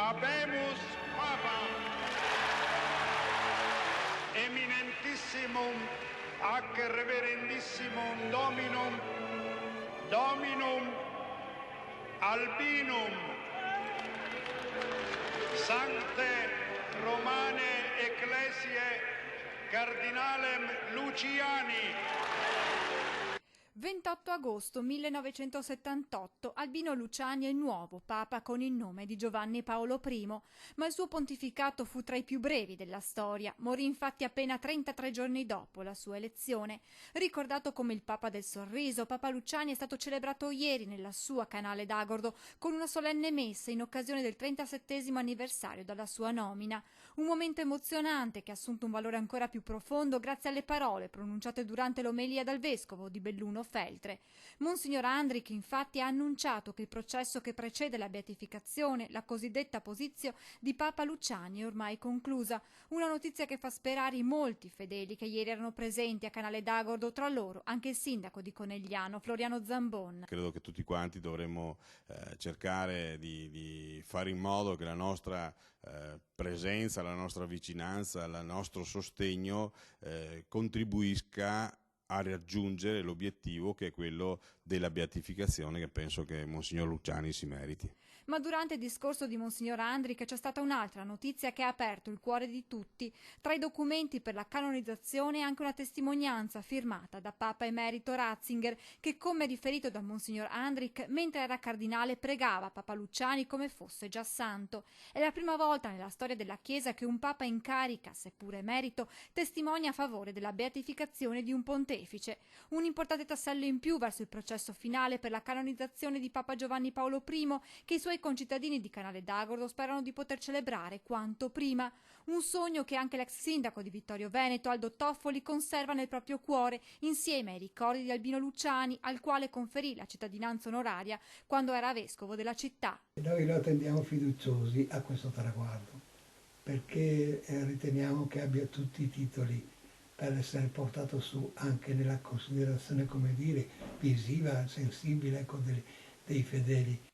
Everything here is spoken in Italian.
Habemus Papa, eminentissimum ac reverendissimum Dominum Albinum, Sancte Romane Ecclesiae Cardinalem Luciani. 28 agosto 1978, Albino Luciani è il nuovo Papa con il nome di Giovanni Paolo I, ma il suo pontificato fu tra i più brevi della storia. Morì infatti appena 33 giorni dopo la sua elezione. Ricordato come il Papa del Sorriso, Papa Luciani è stato celebrato ieri nella sua Canale d'Agordo con una solenne messa in occasione del 37° anniversario dalla sua nomina. Un momento emozionante che ha assunto un valore ancora più profondo grazie alle parole pronunciate durante l'omelia dal vescovo di Belluno Feltre. Monsignor Andrich infatti ha annunciato che il processo che precede la beatificazione, la cosiddetta posizio di Papa Luciani, è ormai conclusa. Una notizia che fa sperare i molti fedeli che ieri erano presenti a Canale d'Agordo, tra loro anche il sindaco di Conegliano, Floriano Zambon. Credo che tutti quanti dovremmo cercare di fare in modo che la nostra presenza, la nostra vicinanza, il nostro sostegno contribuisca a raggiungere l'obiettivo che è quello della beatificazione, che penso che Monsignor Luciani si meriti. Ma durante il discorso di Monsignor Andrich c'è stata un'altra notizia che ha aperto il cuore di tutti. Tra i documenti per la canonizzazione anche una testimonianza firmata da Papa Emerito Ratzinger che, come riferito da Monsignor Andrich, mentre era cardinale pregava Papa Luciani come fosse già santo. È la prima volta nella storia della Chiesa che un Papa in carica, seppure emerito, testimonia a favore della beatificazione di un pontefice. Un importante tassello in più verso il processo finale per la canonizzazione di Papa Giovanni Paolo I, che i suoi concittadini di Canale d'Agordo sperano di poter celebrare quanto prima. Un sogno che anche l'ex sindaco di Vittorio Veneto, Aldo Toffoli, conserva nel proprio cuore, insieme ai ricordi di Albino Luciani, al quale conferì la cittadinanza onoraria quando era vescovo della città. Noi lo attendiamo fiduciosi a questo traguardo, perché riteniamo che abbia tutti i titoli per essere portato su anche nella considerazione, come dire, visiva, sensibile, ecco, dei fedeli.